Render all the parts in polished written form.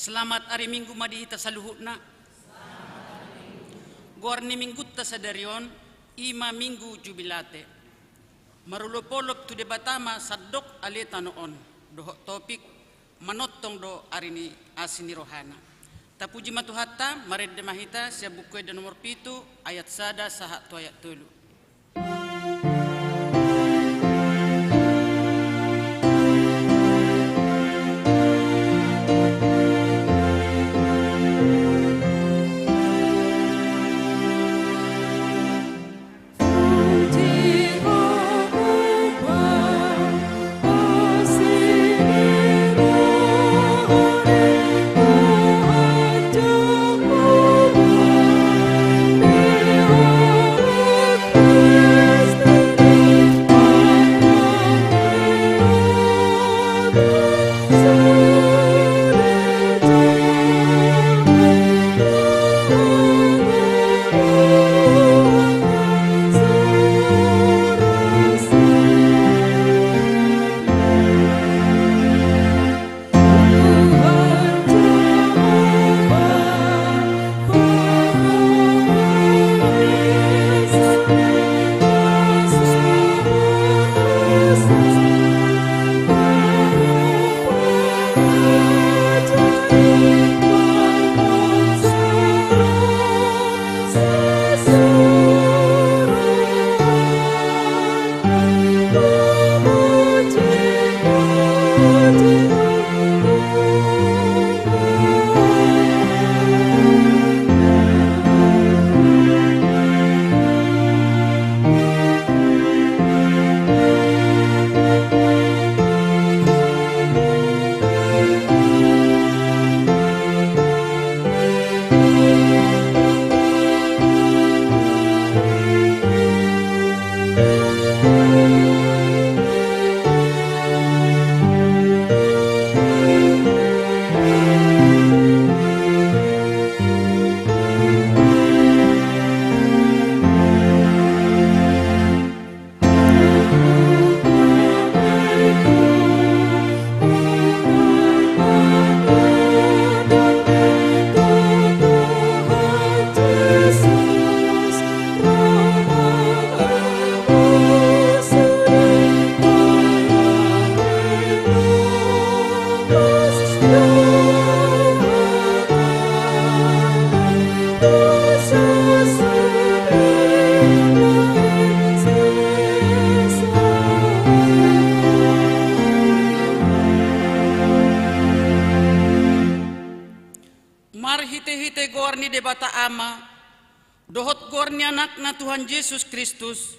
Selamat hari Minggu madihita saluhutna. Gorni minggutta sadarion ima minggu jubilate. Marulopolop tu debatama sadok aleta noon. Dohok topik manotong do arini asini rohana. Tapuji matuhatta maredde mahita siya bukwe da nomor 7 ayat sada saha tu ayat 3. marhite goar ni debata ama, dohot goar ni anak na Tuhan Yesus Kristus,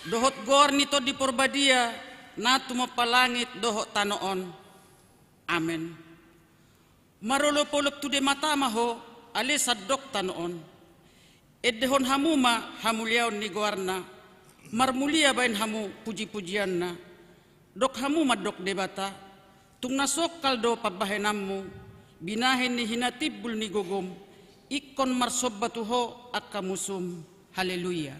dohot goar ni to di porbadia na tumapalangit dohot tanoon. Amen. Marulupulup tu de matama ho, ale sadok tanoon. Edehon hamuma hamuliaon ni goarna, marmulia bain hamu puji-pujian na. Dok hamu madok debata, tung nasok kaldo pabahenammu, binahin ni hinatibul ni gogom, ikon marsobbatuho akamusum. Haleluya.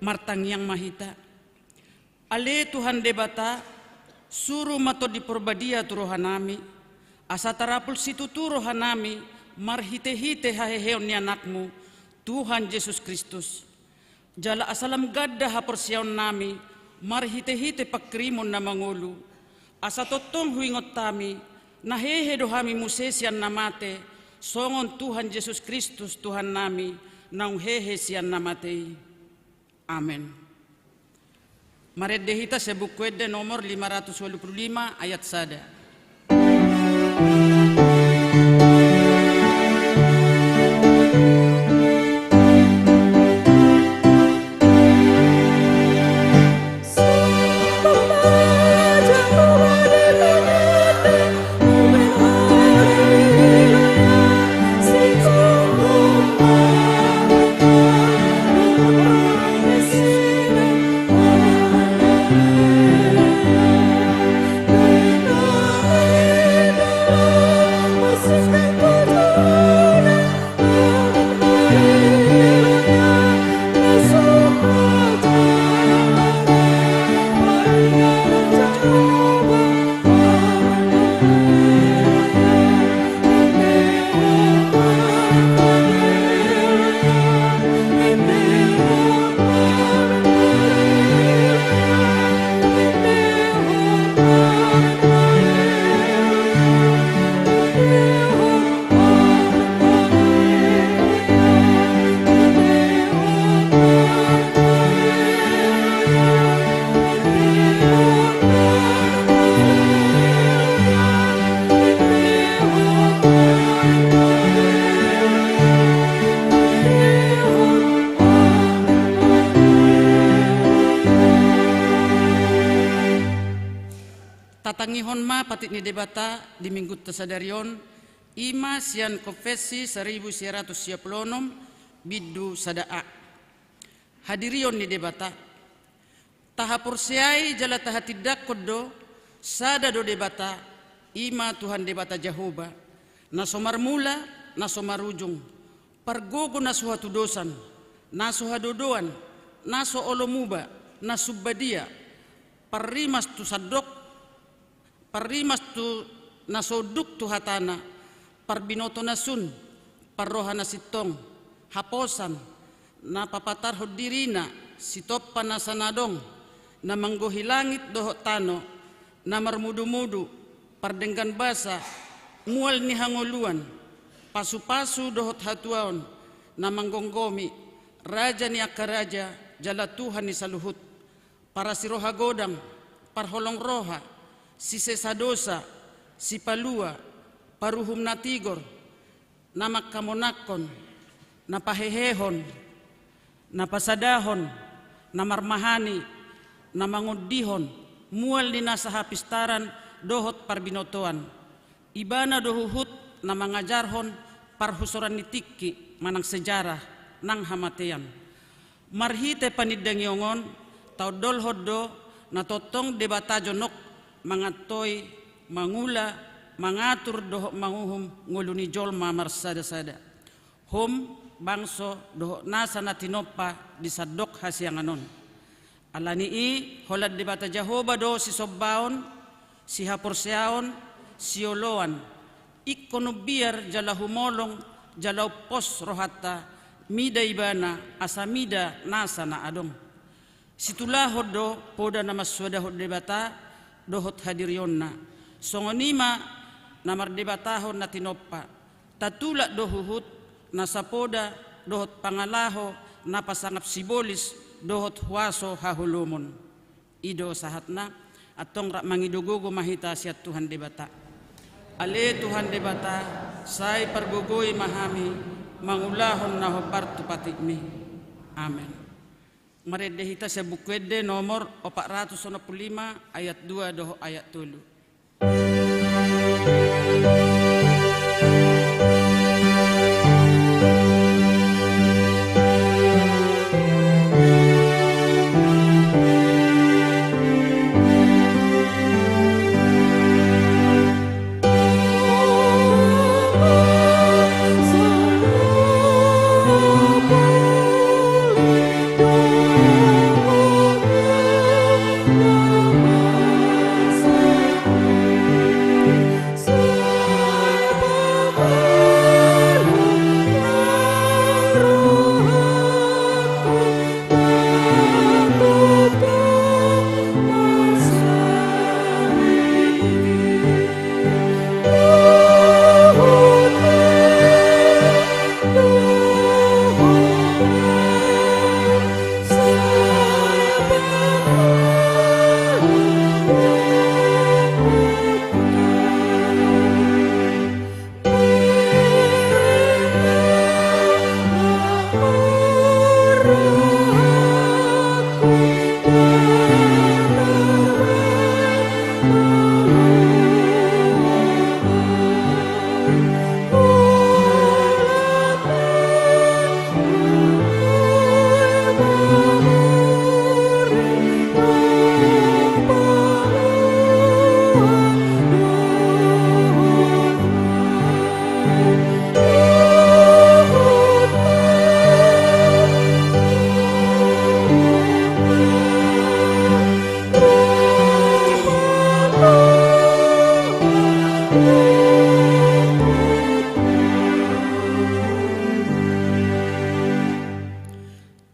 Martang yang mahita, ale Tuhan debata, suruh mato di porbadia tu rohanami, asa tarapul situ tu rohanami, marhite-hite haheheon ni anakmu, Tuhan Yesus Kristus. Jala asalam gadda haporsiaon nami, marhite-hite pakrimon na mangulu, asa totong huingot tami, nahehe dohami musesian namate, songon Tuhan Yesus Kristus Tuhan nami, naung hehe sian namatei. Amen. Mareddehita sebuku edde nomor 525 ayat 1. Tatangihon ma patit ni debata di minggu tasadarion ima sian konfesi 1926 biddu sadaa. Hadirion ni debata tahapursiai jala tahatidak kodo sada do debata ima Tuhan debata Jehovah naso marmula naso marujung pargogo naso hatudosan naso hadodoan naso olomuba naso badia parimas tu sadok parimas tu nasoduk tu hatana, parbinoto nasun, parrohana sitong, haposan, napapatar hodirina, sitopa nasanadong, na manggohilangit dohot tano, na marmudu-mudu, pardenggan basa, mual ni hanguluan, pasu-pasu dohot hatuaon, na manggonggomi, raja ni akaraja, jala Tuhan ni saluhut, para si roha godang, parholong roha, si sesadosa, si palua, paruhum natigor, namak kamonakon, napahehehon, napasadahon, namarmahani, namangudihon, mual ni nasa hapistaran, dohot parbinotoan, ibana dohuhut, namangajarhon, parhusoran nitiki, manang sejarah, nang hamatean. Marhite panidangyongon, tau dolhoddo, natotong debata jonok, mangatoy, mangula, mangatur doho manguhum nguluni jolma marsada-sada. Hom bangso doho nasa natinopa di sadok hasianganon. Alani i holad debata Jehovah do si sobbaon, si hapurseaon, si oloan. Ikono biar jala humolong, jala pos rohata, mida ibana, asamida nasa na adong. Situlah hodo poda nama swada hod debata, dohot hadirionna songonima namar debatahon na tinoppa tatulak dohuhut nasapoda dohot pangalaho napasangap sibolis dohot huaso hahulumon. Ido sahatna atong rak mangidugugo mahita siat Tuhan debata. Ale Tuhan debata say pargugoy mahami mangulahon na hopartu patikmi. Amen. Maredehita sa bukwede nomor 465 ayat 2 doho ayat 3.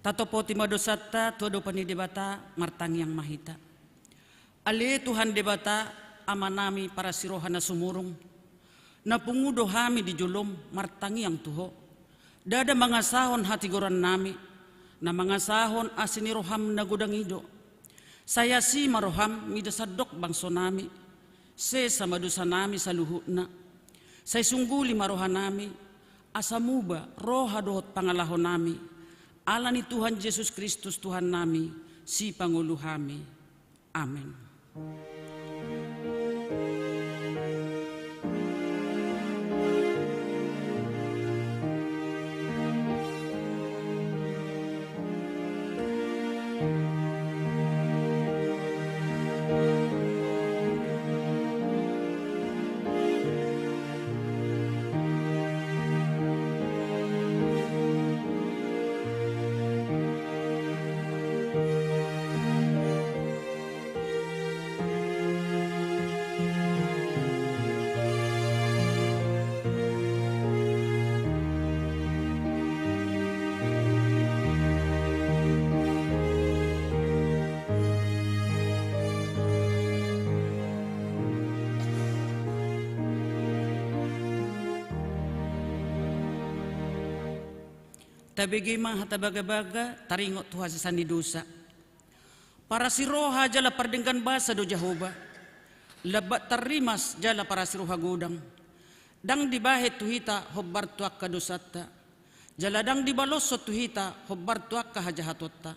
Tatopo timadosata tuado panidebata martang yang mahita. Ale Tuhan debata amanami para sirohana sumurung. Napungudo hami di julom martangi yang tuho. Dada mangasahon hati goran nami. Na mangasahon asiniroham na gudang ido. Saya si maroham midasadok bangso nami. Se sama dosa nami sa luhutna. Say sungguli marohan nami. Asamuba roha dohot pangalahon nami. Allah ni Tuhan Yesus Kristus Tuhan nami, si Pangulo kami. Amen. Tabigima hatabaga-baga taringot Tuhan sesani dosa. Para siroha jala pardenggan basa do Jehovah. Labat tarimas jala para siroha gudang. Dang dibahit tuhita hobbar tuak kadosata. Jala dang dibalosot tuhita hobbar tuak kahajahatotta.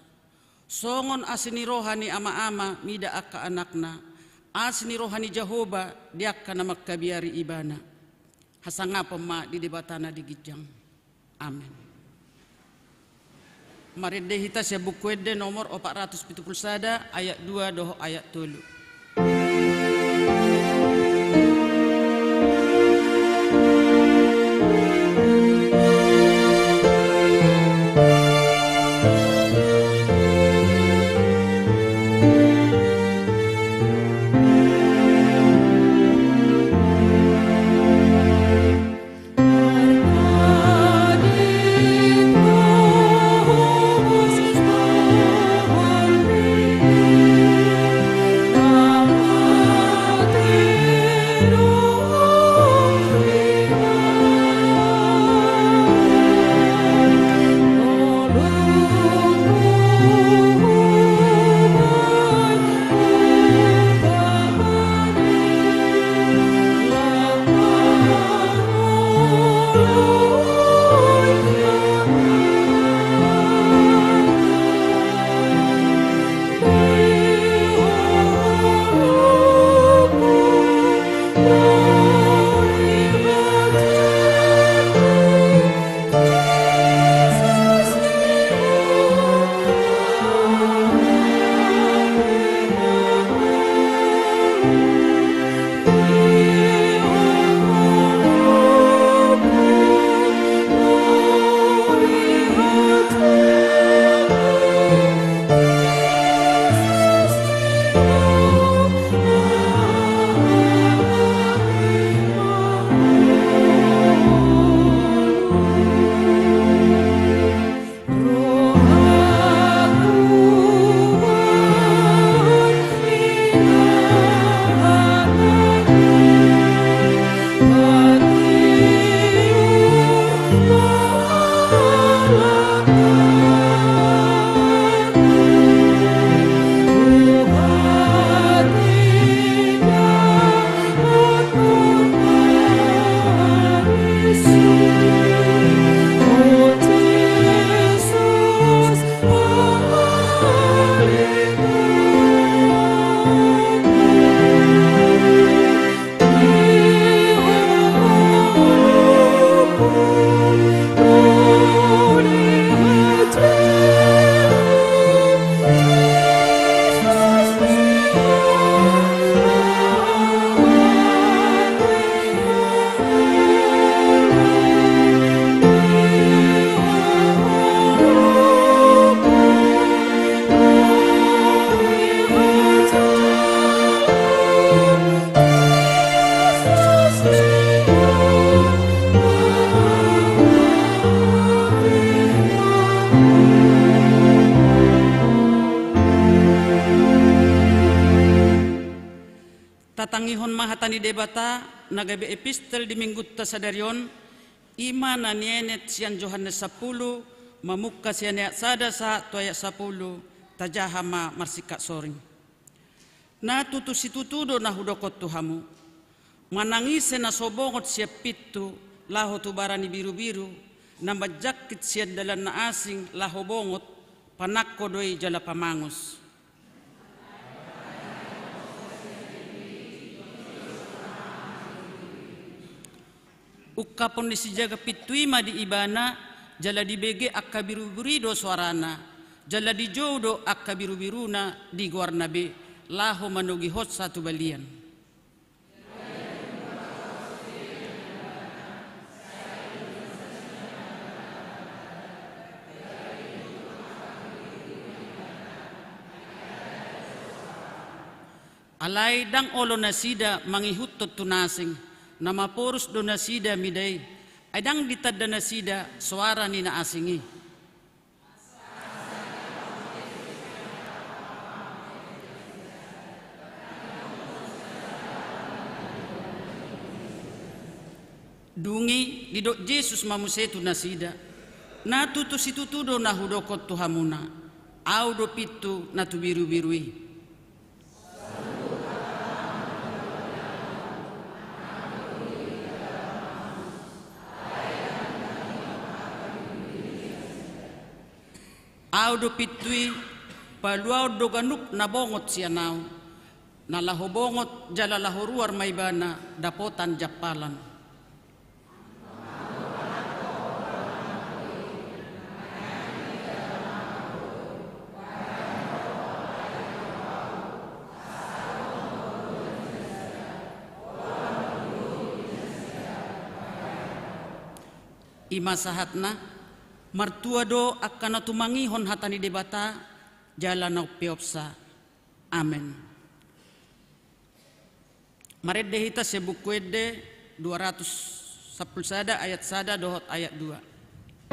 Songon asini rohani ama-ama mida akka anakna. Asini rohani Jehovah diakka na magkabiari ibana. Hasanga pema di debatana di gijang. Amen. Maridehita sa bukwede nomor 471 ayat 2 doho ayat 3. Oh Tatangihon mahatani debata nagabe epistel di minggut ta sadarion ima na nienet siyan Johannes 10 mamukka siyan ya sada sa tuaya 10 tajahama marsika soring. Na tutusitutudo na hudokot tuhamu manangise na sobongot siya pitu laho tubarani biru-biru na majakit siya dalan na asing laho bongot panakko doy jala pamangus. Ukapon ni si jaga pituima di ibana jala di bege akka biru-birido suarana jala di jodo akka biru-biruna di guarnabe laho manugi hot satu balian. Alay dang olo nasida mangihutot tunasing na mapurus do nasida miday ay dang ditad na nasida suara ni naasingi. Dungi didok Jesus mamusetu nasida na tutusitutudo na hudokot tuhamuna au do pitu na tubiru-birui. Audo pitui paluau do ganuk na bongot siya nao na laho bongot jala laho ruar maibana dapotan japalan. Ima sahatna martua do akan tumangihon hatani debata jalan na piopsa. Amen. Mared dehita se buku ede 210 sada ayat sada dohot ayat 2.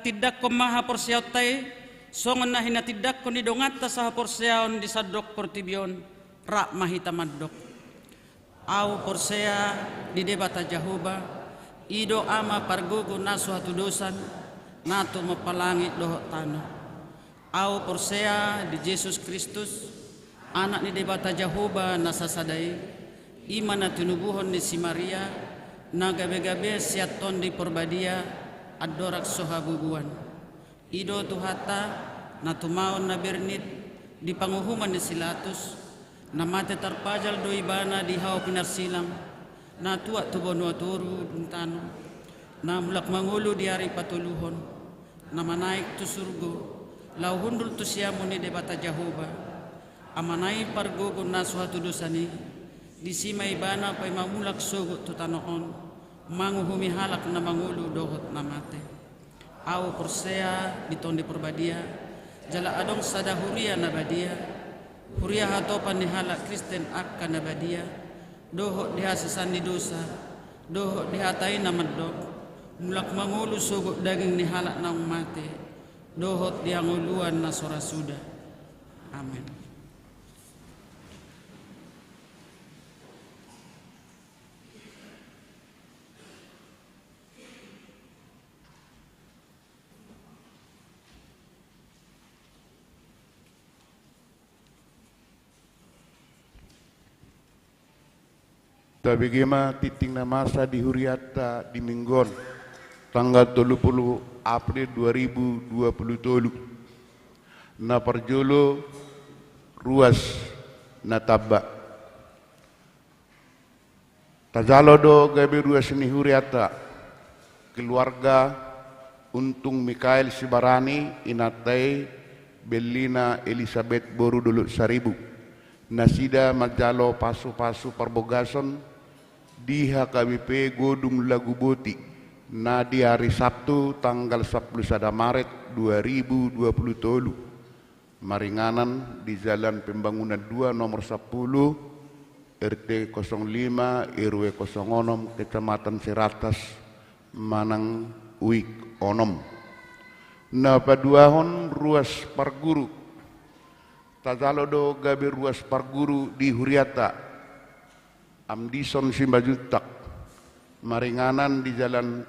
Tidak ko maha porsiaw tay songon na hinatidak ko ni dongat ta sa porsiaon di sadok portibion ra mahita maddok au porsea di debata Jahoba ido ama pargogo na suatu dosan nato mapalangit dohot tanah au porsea di Yesus Kristus anak ni debata Jahoba na sasadai iman na tinubuhon ni si Maria na gabe-gabe siaton di porbadia adorak sohabubuan ido tuhata na tumaon na bernit di panguhuman ni Silatus na mate tarpajal do ibana di hao pinarsilang na tuwa tubonwa turu duntano na mulak mangulo di hari patuluhon na manaik tu surgo lau hundul tu siamo ni debata Jahoba amanai pargogon na suatu dosani di sima ibana pay mamulak sogo tu tanoon manguhumi halak na mangulu dohot na mate. Au persea bitondi perbadia, jala adong sada huria na badia, huria hatopan ni halak Kristen akka na badia, dohot diha sesani dosa, dohot diha tay na madok, mulak mangulu sugok daging ni halak na mate, dohot dia nguluan na sora suda. Amin. Tapi gema titing na masa di Huriata di Minggon tanggal 30 April 2023 na perjolo ruas na taba tajalo do gabi ruas ni Huriata keluarga Untung Mikael Sibarani inatai Belina Elizabeth Boru dulu Saribu nasida majalo pasu-pasu perbogason di HKBP Godung Lagu Boti na di hari Sabtu tanggal 11 Maret 2023 maringanan di Jalan Pembangunan 2 nomor 10 RT 05 RW 06 Kecamatan Seratas Manang Uik Onom na paduahon ruas parguru tajalo do gabe ruas parguru di Huriata Amdison Simbajutak maringanan di Jalan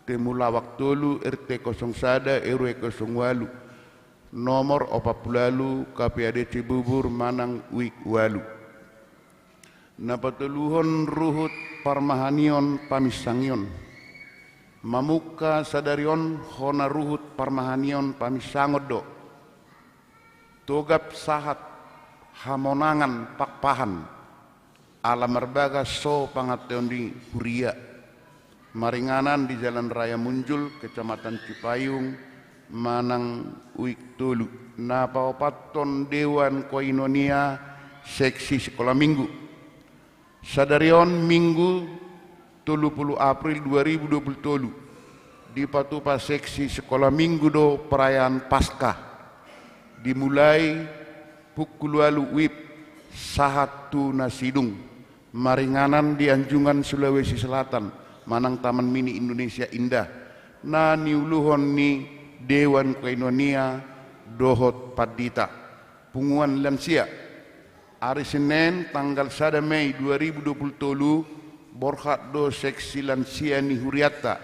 Temulawak Tolu RT 01 RW 08 nomor 40 KPAD Cibubur Manang Uik Walu napatuluhon ruhut parmahanion pamisangion mamuka sadarion hona ruhut parmahanion pamisangodo togap sahat hamonangan pakpahan alam merbaga so pangateon di Huria maringanan di Jalan Raya Munjul Kecamatan Cipayung Manang Uik Tolu na paopaton Dewan Koinonia seksi sekolah minggu sadarion minggu 30 April 2023 di patupa seksi sekolah minggu do perayaan Paskah dimulai pukul 8 WIB Sahatu Nasidung maringanan di Anjungan Sulawesi Selatan Manang Taman Mini Indonesia Indah na niuluhon ni Dewan Koinonia Dohot Padita punguan lansia hari Senin tanggal 1 Mei 2023 borhat do seksi lansia ni Huriata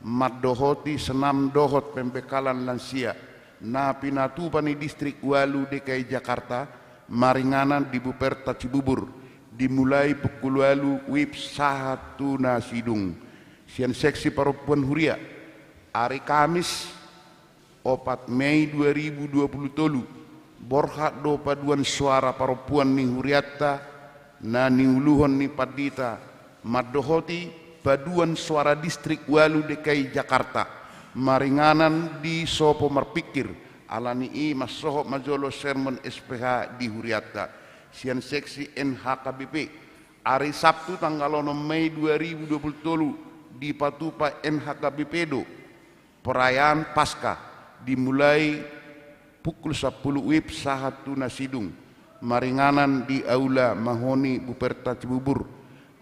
maddohoti senam dohot pembekalan lansia na pinatupani distrik Walu DKI Jakarta maringanan di Buperta Cibubur dimulai pukul 8 WIB Sahatu Nasidung sian seksi perempuan Huria hari Kamis 4 Mei 2023 borhat do paduan suara perempuan ni Huriata na niuluhon ni Padita maddohoti paduan suara distrik Walu DKI Jakarta maringanan di Sopo Marpikir alani i masoho majolo sermon SPH di Huriata sian seksi NHKBP hari Sabtu tanggal 6 Mei 2023 di Patupa NHKBP do perayaan Paskah dimulai pukul 10 WIB Sahatu Nasidung maringanan di Aula Mahoni Buperta Cibubur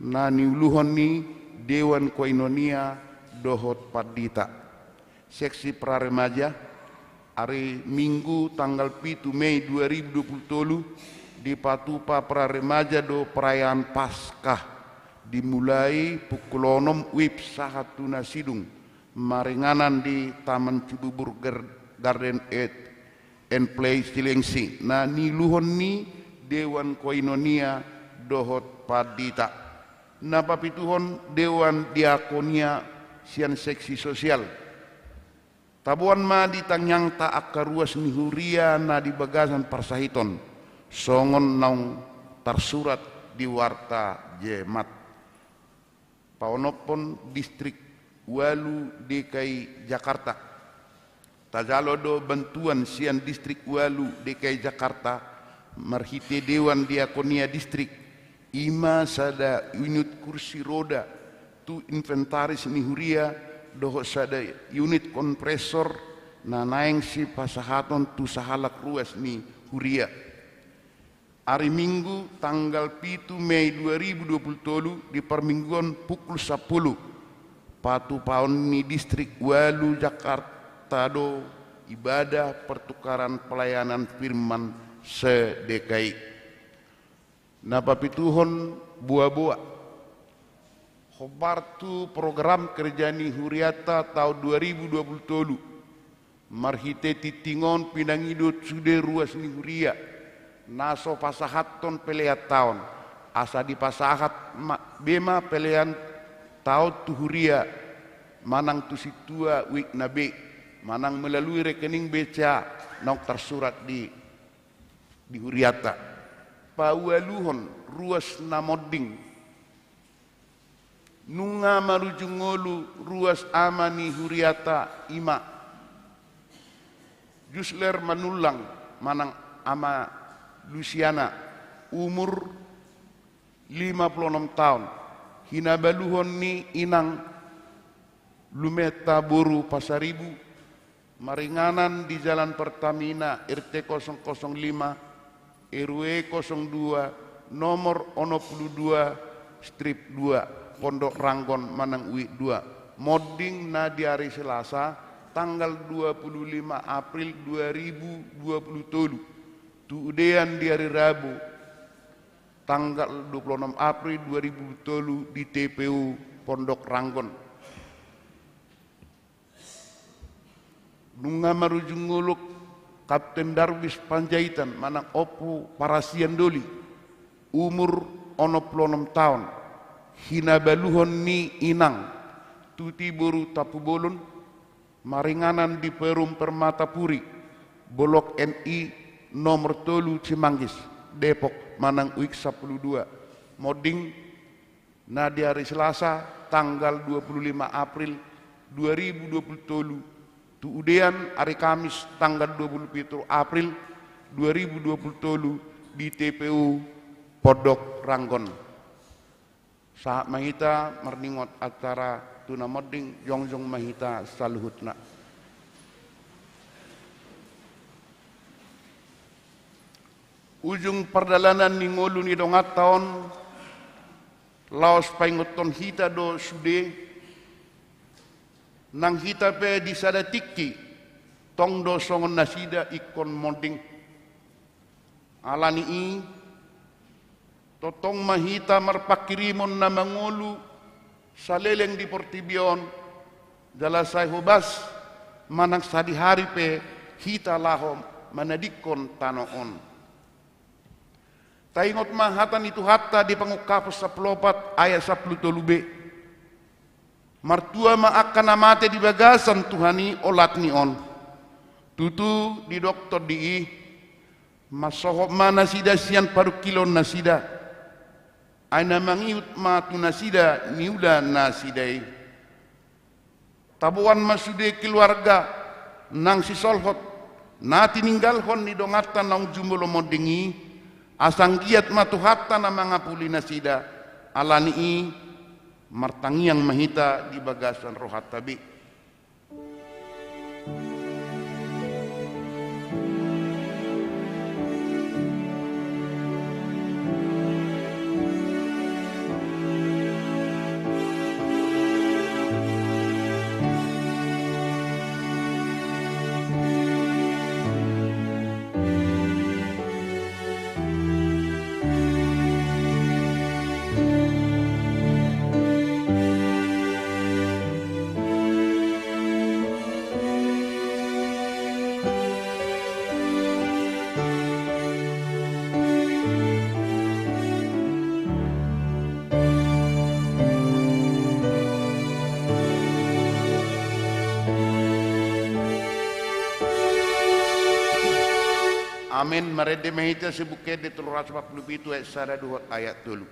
na niuluhon ni Dewan Koinonia Dohot Padita seksi praremaja hari Minggu tanggal 7 Mei 2023 di Patupa praremaja do perayaan Paskah dimulai pukul 6 WIB Sahatu Nasidung maringanan di Taman Cibubur Garden and Play Cilengsi na niluhon ni Dewan Koinonia Dohot Padita na papituhon Dewan Diakonia sian seksi sosial tabuan ma di tangyang ta akaruas ni Huria na di bagasan parsahiton songon naung tersurat di warta Jemat paonopon distrik Walu DKI Jakarta tajalo do bantuan sian distrik Walu DKI Jakarta marhite Dewan Diakonia distrik ima sada unit kursi roda tu inventaris ni huria doho sada unit kompresor na naeng si pasahaton tu sahalak ruas ni huria. Hari Minggu tanggal 7 Mei 2027 di permingguan pukul 10 patu paun ni distrik Walu Jakarta do ibadah pertukaran pelayanan firman sedekai. Napa pituhon buah-buah khobartu program kerja ni huriata tahun 2027 marhite titingon pinangidot sude ruas ni huria naso pasahaton peleat tahun asa di pasahat bema pelean tahun tu huria manang tu situa wik nabe manang melalui rekening beca nok tersurat di huriata pawaluhon ruas namoding nunga marujungolu ruas amani huriata ima Jusler manulang manang ama Luciana umur 56 tahun hinabaluhon ni inang Lumeta Boru Pasaribu maringanan di Jalan Pertamina RT 005 RW 02 nomor 02 strip 2 Pondok Ranggon Manang Ui 2 modding na di hari Selasa tanggal 25 April 2027 tu udean di hari Rabu tanggal 26 April 2027 di TPU Pondok Ranggon. Nunga marujunguluk Kapten Darwis Panjaitan manang opu Parasian Doli umur 66 tahun hinabaluhon ni inang tuti boru tapubolon maringanan di Perum Permatapuri Bolok NI nomor 3 Cimanggis Depok Manang Uik 12 modding na di hari Selasa tanggal 25 April 2027 tu udean hari Kamis tanggal 27 April 2027 di TPU Pondok Ranggon. Saat mahita merningot acara tuna modding jongjong mahita saluhutna. Ujung perjalanan ni ngolu ni dongat tahun laos paingoton hita do sude nang hita pe di sada tikki tong do songon nasida ikon modding alani i totong mahita marpakirimon na mangolu saleleng di Portibion jalasay hubas manang sadi hari pe hita lahom manadikon tanoon. Taingot mahatan itu hatta di pangukapos sa pelopat ayat 10 b. Martua maakan amate di bagasan Tuhani olat ni on. Tutu di doktor di masohop mana sida sian paru kilon nasida. Aina mangiut matu nasida niuda nasidai. Tabuan masude keluarga nang si solhot nati ninggalhon ni dongatan nang jumolo modingi. Asang giat matu hatta na mga pulina sida alani i martangiang mahita di bagasan rohat tabi. Amin marede mahita sebuke de 347 ayat sada 2 ayat dulu.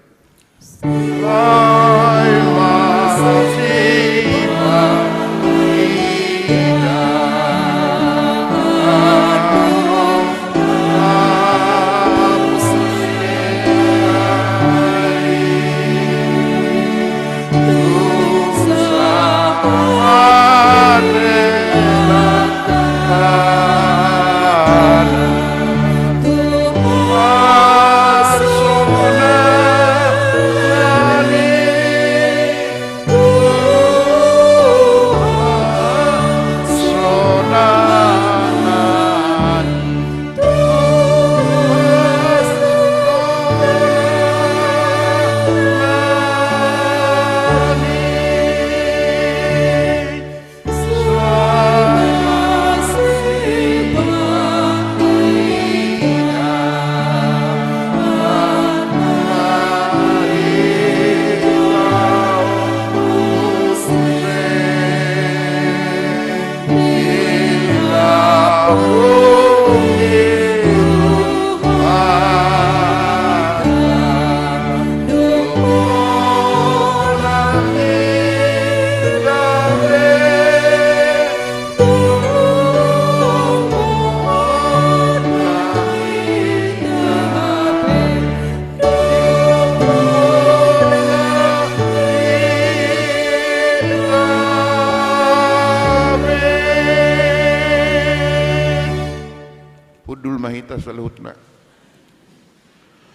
ta saluhutna.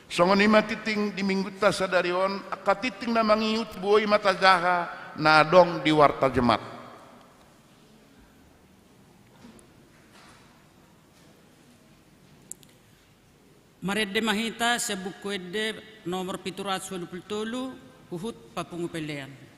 Songon ima titing di minggu ta sadarion akatiting na mangiut buoy matagaha na adong di warta jemaat. Maredde mahita sa bukwede nomor 723 Huhut Papungupelean.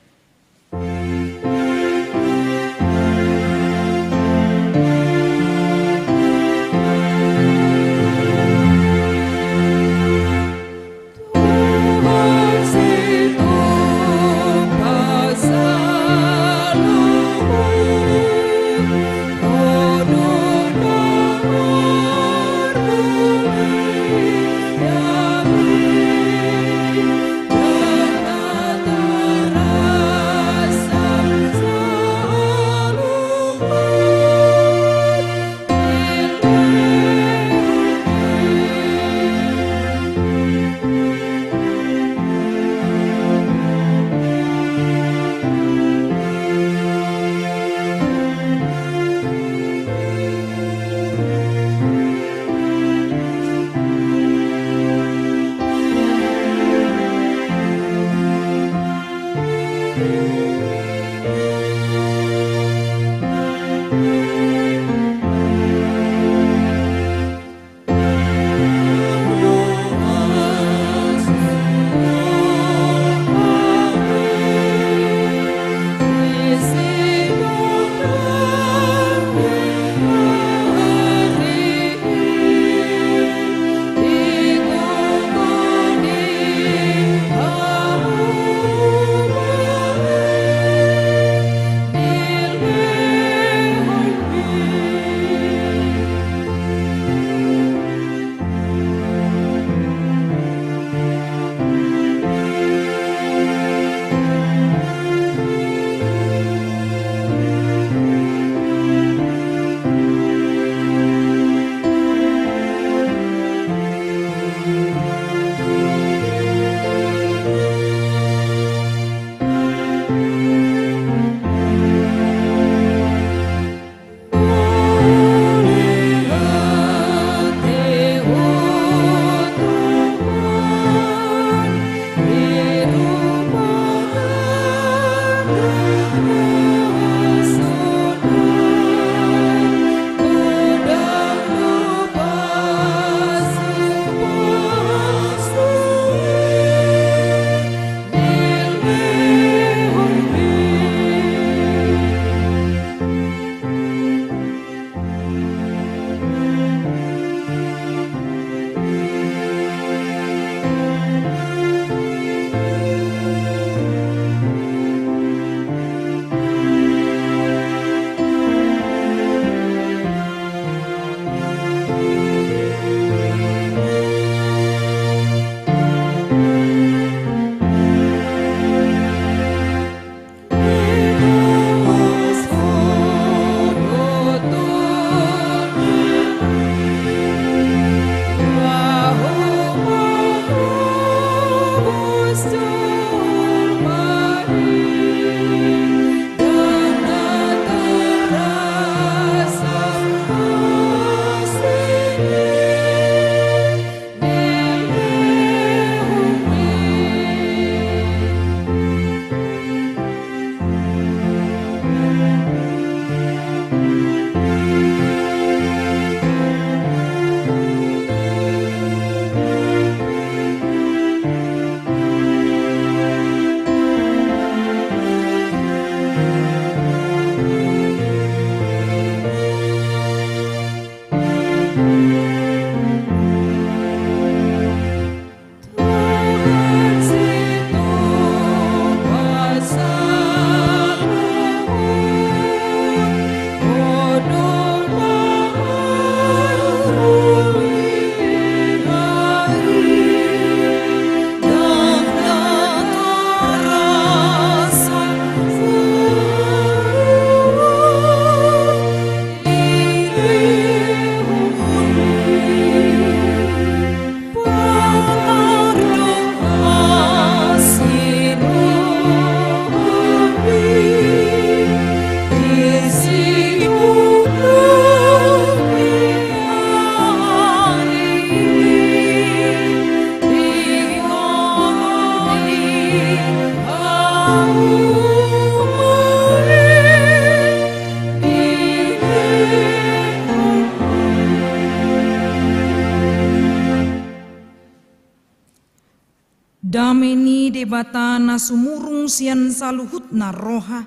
bata na sumurung sian saluhut na roha.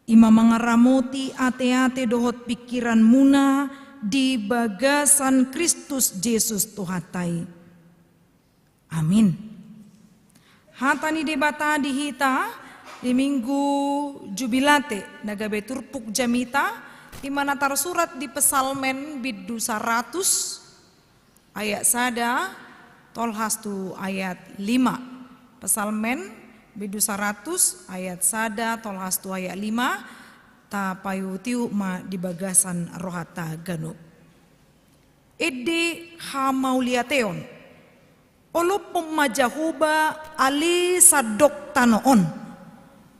Ima mangaramoti ate-ate dohot pikiran muna di bagasan Kristus Yesus Tuhatai. Amin. Hatani de bata dihita di minggu jubilate nagabe turpuk jamita imana tersurat di pesalmen bidu 100 ayat sada tolhas tu ayat 5. Pesalmen bidu 100 ayat sada tolhas tu ayat 5 ta payutiu ma di bagasan rohata ganu. Ede hamauliateon olo pemajahuba ali sadok tanoon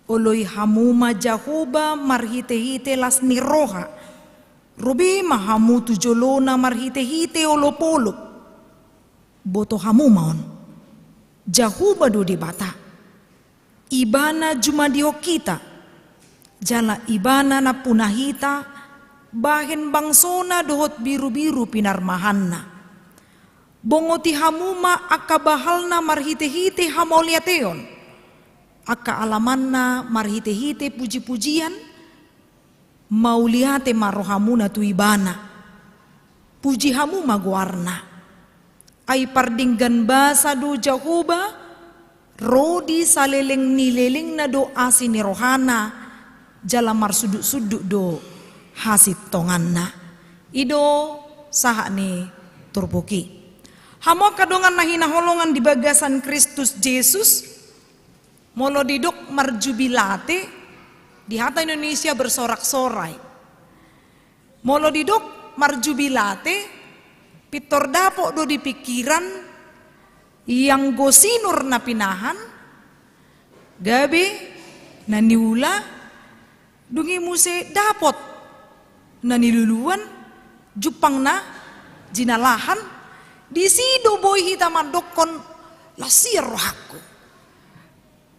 oloi hamuma jahuba marhite-hite las niroha rubi mahamu tujolona marhite-hite olo polo boto hamu maon jahuba do di bata ibana juma diokita jala ibana na punahita bahen bangsona dohot biru-biru pinarmahanna bongoti hamuma akabahalna marhite-hite hamoliateon aka alamanna marhite-hite puji-pujian mauliate marohamuna tu ibana puji hamu maguarna ay pardinggan basa do jahuba rodi saleleng nileleng na do asin rohana jala marsuduk-suduk do hasit tonganna ido saha ni turbuki hamo kadongan nahina holongan di bagasan Kristus Yesus molo didok marjubilate di hata Indonesia bersorak-sorai molo didok marjubilate pitor dapok do di pikiran yang gosinur na pinahan gabe na niula dungi muse dapot na niluluan jupang na jinalahan di sido boy hitaman dokon lasir rohaku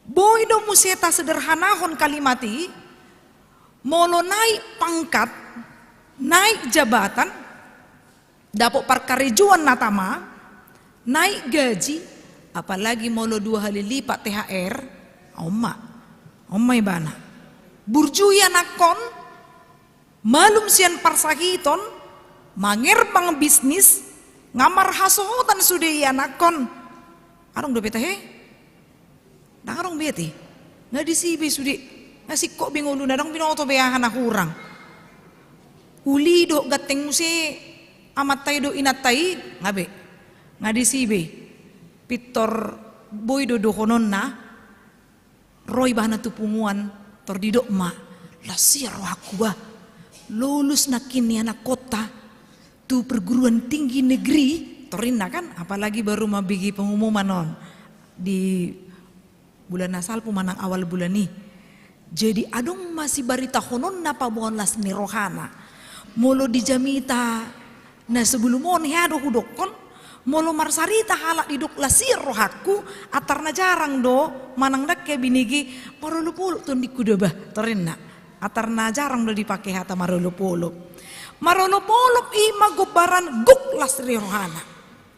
boy do museta sederhanahon kalimati molo naik pangkat naik jabatan dapok parkarejuan natama naik gaji apalagi molo 2 kali lipat THR omma ibana burjuya nakon malum sian parsahiton manger pang bisnis ngamar hasohotan sude ya nakon arong do betahe darong bete nggak disibe sude ngasih kok bingung lu nadong binoto beahan kurang uli do gateng muse amat tay do inatai ngabe nggak disibe pitor boy do dohonon na roy bahana tupunguan tordidok ma lasir aku bah lulus nakini anak kota tu perguruan tinggi negeri torina kan apalagi baru mabigi pengumuman non di bulan asal pemanang awal bulan ini jadi adong masih barita honon napa buon las ni rohana molo di jamita na sebelum on hado hudokon molo marsarita halak didok lasir rohaku atarna jarang do manang dak ke binigi marulupul ton dikudebah torina atarna jarang do dipakai hata marulupul ima gobaran guk lasri rohana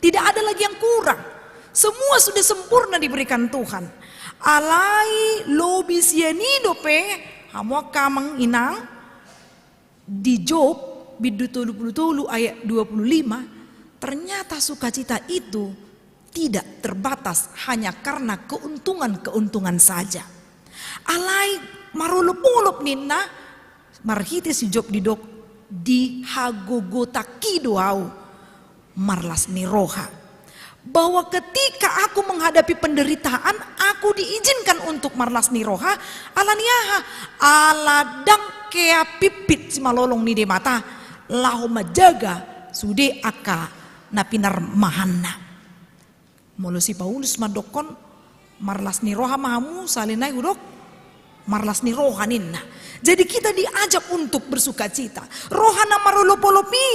tidak ada lagi yang kurang semua sudah sempurna diberikan Tuhan alai lobi sianido pe hamo kamang inang di Job bidu 20 ayat 25 ternyata sukacita itu tidak terbatas hanya karena keuntungan saja alai marulupulup nina marhite si Job didok di hagogota kidoau marlas niroha bahwa ketika aku menghadapi penderitaan aku diizinkan untuk marlas niroha alaniaha aladang kea pipit si malolong ni de mata lahu majaga sude aka napinar mahanna molo si Paulus madokon marlas niroha mahamu salinai hudok marlas niroha ninna. Jadi kita diajak untuk bersuka cita. Rohana marulopolopi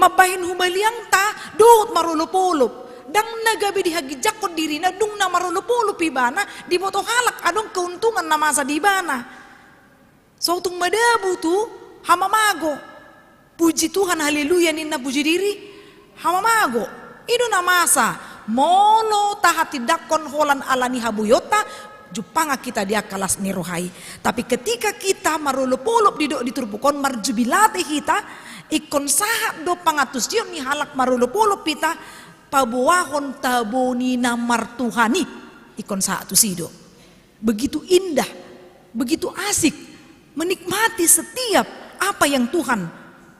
mabahin humaliang ta dout marulopolop. Dang nagabi dihagijakot dirina dung na marulopolopi bana di moto halak adong keuntungan na masa di bana. So tung madabu tu hamamago. Puji Tuhan haleluya ninna puji diri hamamago. Ido na masa molo tahati dakon holan alani habuyota jupanga kita dia kalas ni rohai. Tapi ketika kita marulupulup didok diturpukon marjubilate kita ikon sahat do pangatus dion ni halak marulupulup kita pabuahon taboni namar Tuhani ikon saat tu sido. Begitu indah, begitu asik menikmati setiap apa yang Tuhan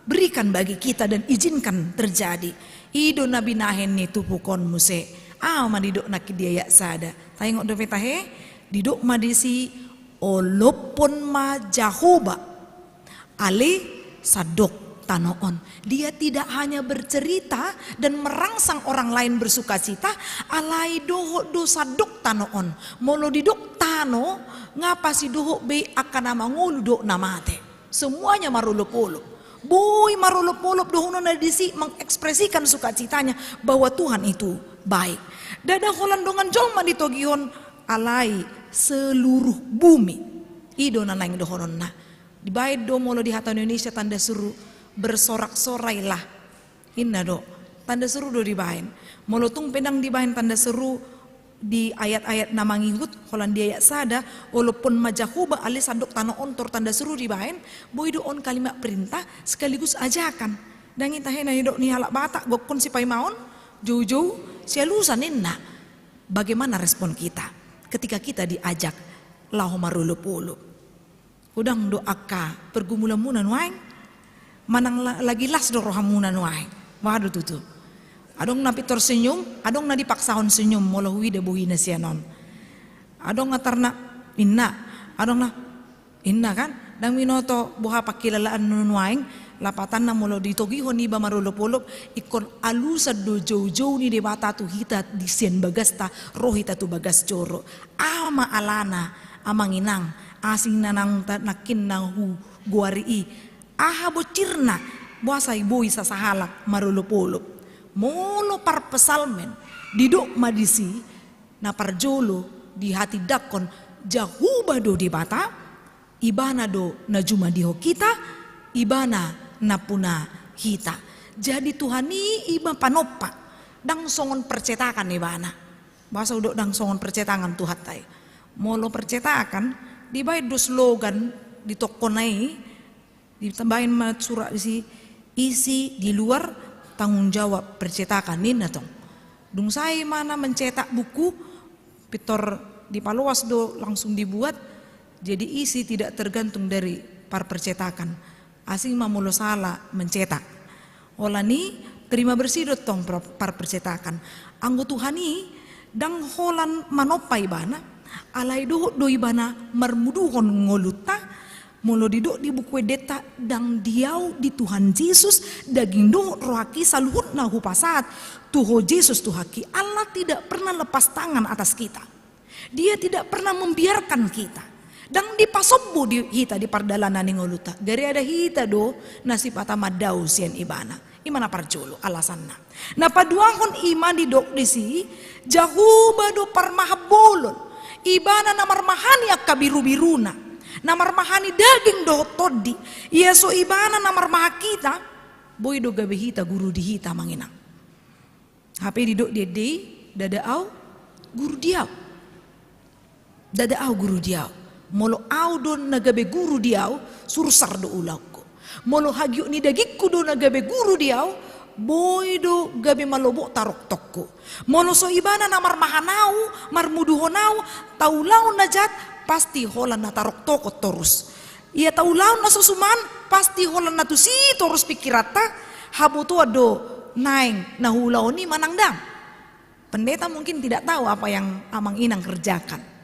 berikan bagi kita dan izinkan terjadi. Ido nabi nahen ni tupukon muse didok nak dia sada tayong do petahe didok madisi olopon ma Jahoba ale sadok tanoon. Dia tidak hanya bercerita dan merangsang orang lain bersukacita, alai doho do sadok tanoon. Molo didok tano ngapa si doho be akan nama ngulu dok namate. Semuanya marulup-ulup. Boy marulup-ulup doho na disi mengekspresikan sukacitanya bahwa Tuhan itu baik. Dada holan dongan jolma ditogihon alai seluruh bumi. Ido na naing dohonon na. Dibayad do molo di hata Indonesia tanda seru bersorak-sorailah. Inna do tanda seru do dibahin. Molo tung pedang dibahin tanda seru di ayat-ayat namangingut holan di ayat sada walaupun majahuba alis sadok tanah ontor tanda seru dibahin boy do on kalimat perintah sekaligus ajakan. Dan kita hena dok ni halak batak gokon si paimaon jauh-jauh sialusan inna. Bagaimana respon kita ketika kita diajak lahu marulup-ulup? Udang doaka pergumulan-munan waing manang lagi las do rohamunan waing. Waduh tutu. Adong na pitor senyum, adong na dipaksahon senyum molo wida buhina sianon. Adong ngatarna inna, adong na inna kan dang minoto buha pakilalaan nun waing lapatan na molo ditogihon ni ba marulup-ulup ikon alusad do jauh-jauh ni debata tu hita di sian bagasta roh hita tu bagas joro ama alana amang inang asing nanang nakin nahu guari aha bocirna buasai boi sasahalak marulup-ulup molo par pesalmen didok madisi na parjolo di hati dakon Jahoba do debata ibana do na juma diho kita ibana na puna hita. Jadi Tuhani iba panopa dang songon percetakan ibana. Bahasa udok dang songon percetakan tuhatai. Molo percetakan dibayar do slogan di tokonai ditambahin surat isi di luar tanggung jawab percetakan nina tong. Dung saya mana mencetak buku pitor di Paluas do langsung dibuat jadi isi tidak tergantung dari par percetakan. Asing mamulo salah mencetak. Olani terima bersih tong par percetakan. Anggo Tuhani dang holan manopai bana alai do ibana marmuduhon ngoluta mulo didok di buku deta dang diau di Tuhan Yesus daging do rohaki saluhut na hupasat tuho Yesus tuhaki. Allah tidak pernah lepas tangan atas kita. Dia tidak pernah membiarkan kita. Dang dipasobbo di hita di pardalanan ni ngoluta. Gari ada hita do nasib atama daw sian ibana. Imana parjolo alasanna. Na paduahon iman di dok disi Jahoba do parmahabolon. Ibana namar mahani ak kabiru-biruna. Namar mahani daging do todi. Yeso ibana namar mahakita boy do gabe hita guru di hita manginang. HP di dok dede dadaau guru diau. Dadaau guru diau. Molo au do nagabe guru diau sursar do ulako. Molo hagiu ni dagikku do nagabe guru diau boy do gabe malobo tarok tokko. Molo so ibana namar mahanau marmuduhonau taulau najat pasti holan na tarok toko torus. Ia taulau na susuman pasti holan na tusi torus pikirata habutu do naing nahulau ni manangdang. Pendeta mungkin tidak tahu apa yang amang inang kerjakan.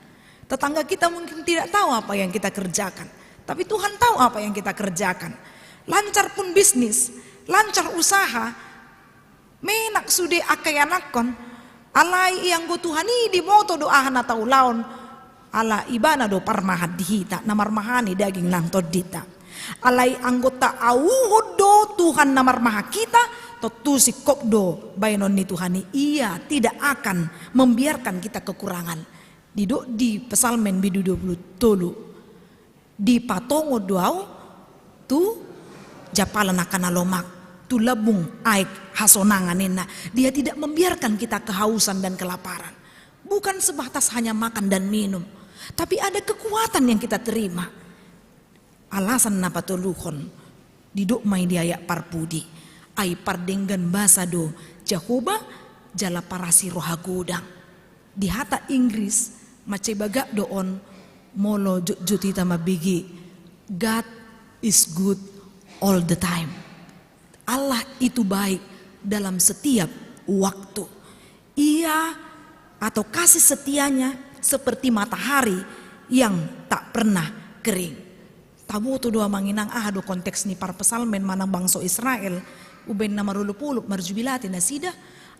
Tetangga kita mungkin tidak tahu apa yang kita kerjakan. Tapi Tuhan tahu apa yang kita kerjakan. Lancar pun bisnis, lancar usaha. Menak sude akayanakon. Alai yang go Tuhani di moto doahan atau laon. Ala ibana do parmahad dihita. Namar mahani daging lang todita. Alai anggota auhud do Tuhan namar maha kita. Totu si kokdo bayanon ni Tuhani. Ia tidak akan membiarkan kita kekurangan. Didok di pesalmen bidu 20 tolu di patongo doau tu japalan akan alomak tulabung aik hasonanganina. Dia tidak membiarkan kita kehausan dan kelaparan. Bukan sebatas hanya makan dan minum, tapi ada kekuatan yang kita terima. Alasan napa tuluhon diduk mai diayak parpudi ai pardenggan basado Jakoba jala parasi roha godang. Di hata Inggris macebagak doon molo jutita mabigi, God is good all the time. Allah itu baik dalam setiap waktu. Ia atau kasih setianya seperti matahari yang tak pernah kering. Tabu tu doa manginang do konteks ni par pesalmen manang bangsa Israel uben na marulupulup marjubilati na sida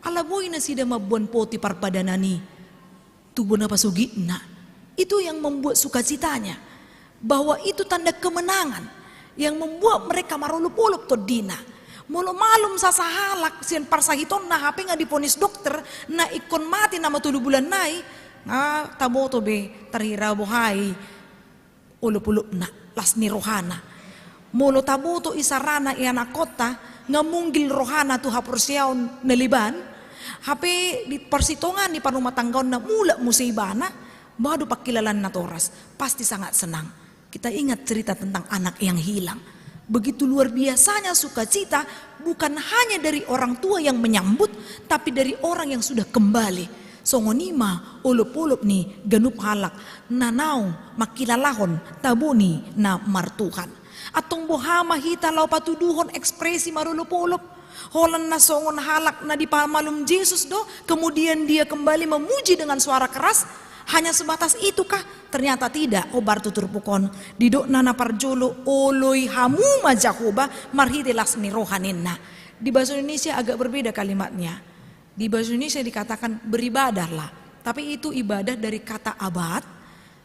alaboy na sida mabuan poti parpadanani tubo na pasugitna. Itu yang membuat sukacitanya, bahwa itu tanda kemenangan yang membuat mereka marulupulup to dina. Mulu malum sasahalak sian parsahiton na hape nga diponis dokter na ikon mati na matulu bulan nai tabo to be tarhira buhay ulupulup na las ni rohana. Mulu tabo to isarana iana kota nga munggil rohana tu hapursiaon naliban hape di persitongan di panumatanggaon na mula musibana baru pakilalan na toras pasti sangat senang. Kita ingat cerita tentang anak yang hilang. Begitu luar biasanya sukacita, bukan hanya dari orang tua yang menyambut, tapi dari orang yang sudah kembali. Songonima ulup-ulup ni ganup halak nanau makilalahon tabuni na martuhan. Atong bohama hita lau patuduhon ekspresi marulup-ulup. Holan na songon halak na di pamalum Yesus do, kemudian dia kembali memuji dengan suara keras. Hanya sebatas itukah? Ternyata tidak. Obar tutur pukon didok nana parjolo oloi hamu majakoba marhite lasni rohaninna. Di bahasa Indonesia agak berbeda kalimatnya. Di bahasa Indonesia dikatakan beribadahlah, tapi itu ibadah dari kata abad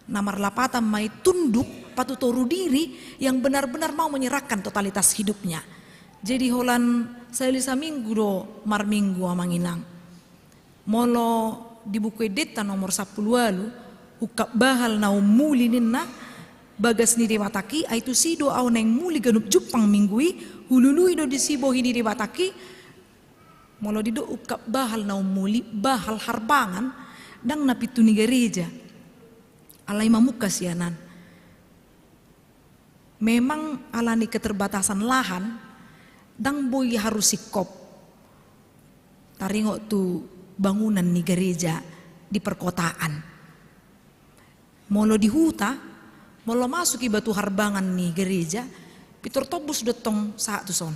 namar lapatan mai tunduk patutoru diri yang benar-benar mau menyerahkan totalitas hidupnya. Jadi holan salisa minggu do mar minggu amanginang molo di buku edita nomor 10 lalu ukap bahal na umuli ninna bagas ni dewataki aitu sido au neng muli ganup jupang minggui hulului do disibo hini dewataki molo dido ukap bahal na umuli bahal harbangan dang napitu ni gereja alai mamuka sianan. Memang alani keterbatasan lahan dang boy harus sikop taringok tu bangunan ni gereja di perkotaan. Molo di huta, molo masuk batu harbangan ni gereja, pitor tobus dotong saat tu son.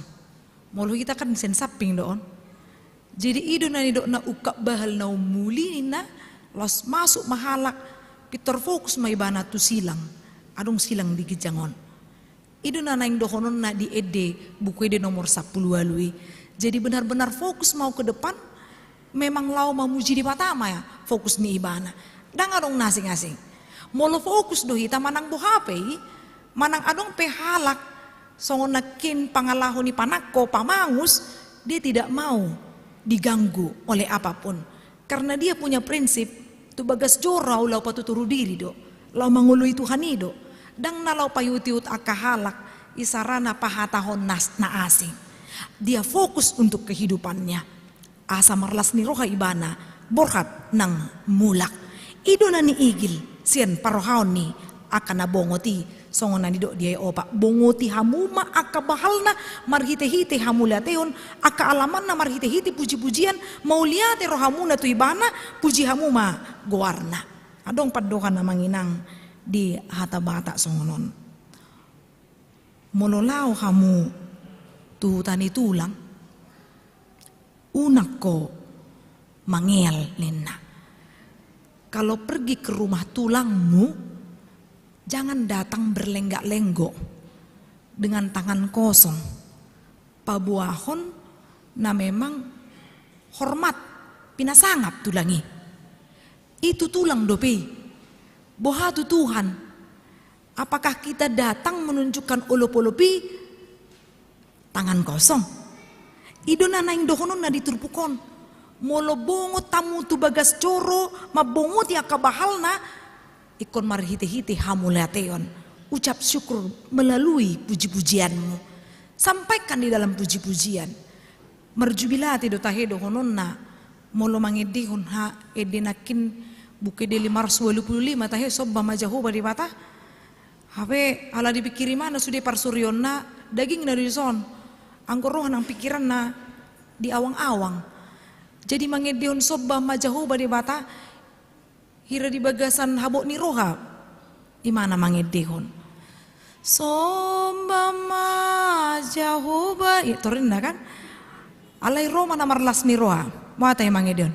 Molo kita kan sen saping doon. Jadi ido na nido na ukap bahal na umuli na los masuk mahalak pitor fokus may bana tu silang. Adong silang di gijangon. Ido na naing dohonon na di ede buku ede nomor 10 alui. Jadi benar-benar fokus mau ke depan. Memang lau memuji di patama ya fokus ni ibana dang adong nasing-asing molo fokus do hita manang bohapei manang adong pehalak songon nakin pangalahu ni panakko pamangus dia tidak mau diganggu oleh apapun karena dia punya prinsip tu bagas jorau lau patuturu diri do lau mangului Tuhan ido dang nalau payutiut akahalak isarana pahatahon nas na asing dia fokus untuk kehidupannya. Asa marlas ni roha ibana borhat nang mulak ido na ni igil sian parohaon ni akan na bongoti songon na nido dia opa bongoti hamuma aka bahalna marhite-hite hamulateon aka alaman na marhite-hite puji-pujian mauliate rohamuna tu ibana puji hamuma goarna adong padokan na manginang di hata bata songonon mololao hamu tu tani tulang unak ko mangel lena. Kalau pergi ke rumah tulangmu, jangan datang berlenggak-lenggok dengan tangan kosong. Pabuahon na memang hormat pinasangap tulangi. Itu tulang dopi. Bohatu Tuhan. Apakah kita datang menunjukkan olop-olopi tangan kosong? Ido na naing dohonon na diturpukon. Molo bongo tamu tu bagas coro, mabongo ti akabahal na, ikon marhite-hite hamulateon. Ucap syukur melalui puji-pujianmu. Sampaikan di dalam puji-pujian. Marjubilati do tahedo hononna molo mangedihon ha edenakin buke de 525 tahe sobba majahuba di bata. Habe ala dipikiri mana sudah parsuryonna daging na dison. Angkor roh nang pikiran na di awang-awang. Jadi mangedihon sobba majahuba di bata. Hira di bagasan habok ni roha. Imana mangedihon. Sobba majahuba. Itu rinda kan? Alay Roma namar las ni roha. Mata yang mangedihon.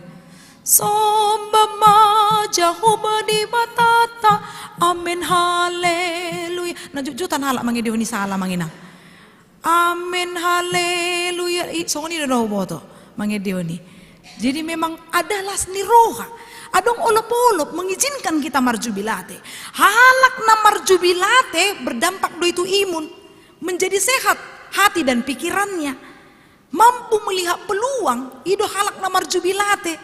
Sobba majahuba di batata. Amin haleluya. Najujutan halak mangedihon ni salah manginang. Amin haleluya. So ni dono boto mangedihon ni. Jadi memang ada las ni roha. Adong olop-olop mengizinkan kita marjubilate. Halak na marjubilate berdampak do itu imun. Menjadi sehat hati dan pikirannya. Mampu melihat peluang ido halak na marjubilate.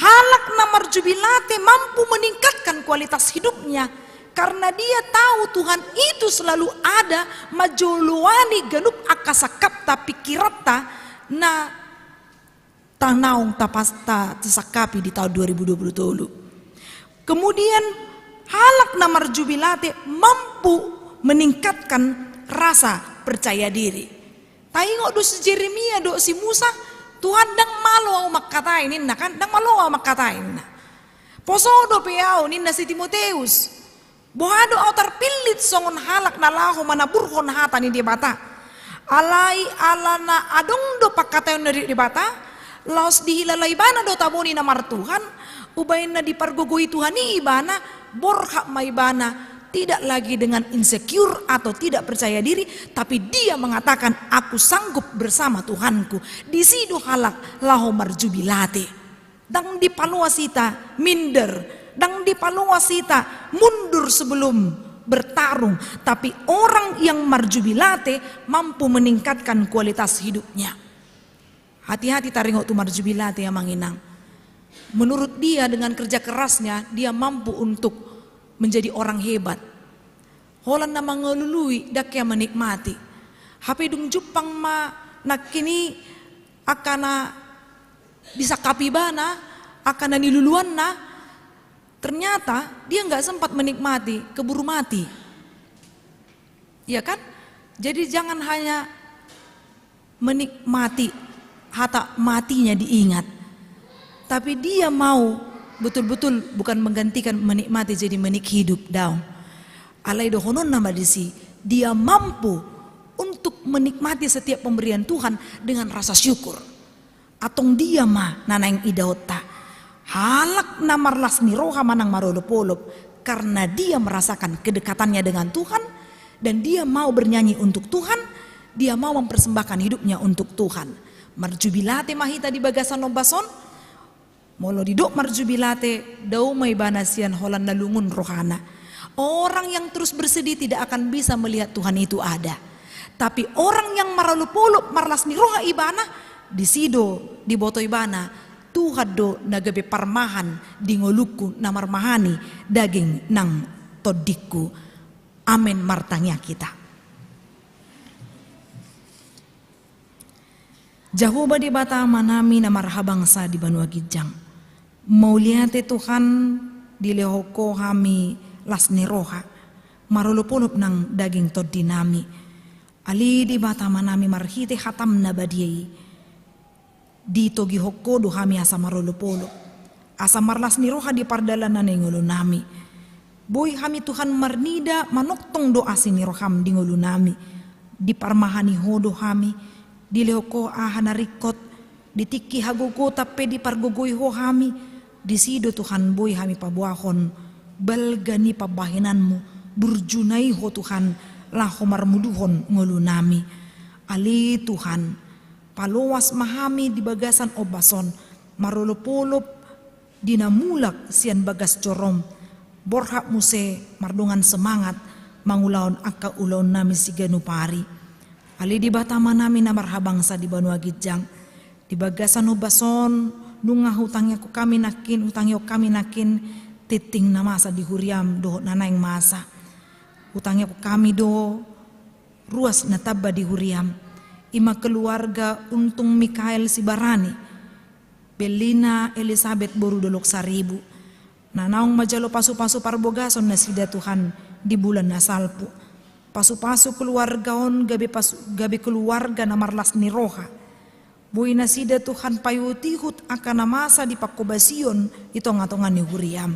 Halak na marjubilate mampu meningkatkan kualitas hidupnya. Karena dia tahu Tuhan itu selalu ada. Majoluani ganup akasakapta pikirata na tanaung tapasta tesakapi di tahun 2020. Kemudian halak na marjubilate mampu meningkatkan rasa percaya diri. Taingok do si Jeremia do si Musa Tuhan dang malo makatain ninna kan dang malo makatain na. Posodo peau ninna si Timoteus. Bohado au terpilit songon halak na laho manaburhon hata ni di bata. Alai alana adong do pakatayon na di bata. Laos dihilalay bana do taboni na martuhan, ubayin na dipargugui Tuhan ni ibana, borhak maibana, tidak lagi dengan insecure atau tidak percaya diri, tapi dia mengatakan aku sanggup bersama Tuhanku. Di sido halak laho marjubilate. Dang dipaluasita minder, dang dipaluasita mundur sebelum bertarung, tapi orang yang marjubilate mampu meningkatkan kualitas hidupnya. Hati-hati taringok tu marjubilate yang manginang. Menurut dia dengan kerja kerasnya dia mampu untuk menjadi orang hebat. Holan na mangelului dakya menikmati. Hape dung jupang ma nakini akana bisa kapibana, akana niluluan na. Ternyata dia nggak sempat menikmati, keburu mati. Ya kan? Jadi jangan hanya menikmati hatta matinya diingat, tapi dia mau betul-betul bukan menggantikan menikmati jadi menik hidup daun. Alai dohonon nama disi, dia mampu untuk menikmati setiap pemberian Tuhan dengan rasa syukur. Atong dia mah nanang idaota halak namarlas ni roha manang marolopolop karena dia merasakan kedekatannya dengan Tuhan dan dia mau bernyanyi untuk Tuhan, dia mau mempersembahkan hidupnya untuk Tuhan. Marjubilate mahita di bagasan nobason molo didok marjubilate dau may banasian holan nalungun rohana. Orang yang terus bersedih tidak akan bisa melihat Tuhan itu ada. Tapi orang yang maralupuluk marlas ni roha ibana di sido di boto ibana Tuhan do nagabe parmahan di ngoluku namarmahani daging nang todiku. Amin martangnya kita. Jahuba di bata manami na marhabangsa di Banua Gijang. Mauliate Tuhan di lehoko hami las niroha. Marulupulup ng daging tod dinami. Ali di bata manami marhite hatam na badiyay. Di togi hoko do hami asa marulupulup. Asa marlas niroha di pardalan na ngulo nami. Boy hami Tuhan marnida manoktong do asin niroham di ngulo nami. Di parmahani hodo hami. Dilehoko ahanarikot ditiki hagogo tape di pargogoy ho hami di sido Tuhan boy hami pabuahon balgani pabahinanmu burjunai ho Tuhan laho marmuduhon ngulu nami ali Tuhan palowas mahami di bagasan obason marolopolop dinamulak sian bagas corom borhak muse mardungan semangat mangulaon akka ulaon nami siganu pari. Ali di batama namin na marhabangsa di Banua Gijang. Di bagasan obason, nunga hutangnya ko kami nakin, hutangnya ko kami nakin, titing na masa di huriam do nanayang masa. Hutangnya ko kami do, ruas na taba di huriam. ima keluarga Untung Mikael Sibarani, Belina Elizabeth Boru Dolok Saribu, nanaong majalo pasu-pasu parbogason na sida Tuhan di bulan nasalpu. Pasu-pasu keluargaon gabi keluarga na marlas ni Roha. Buhay na sida Tuhan payutihut akan na masa di pakubasion itong-atongan ni Huriam.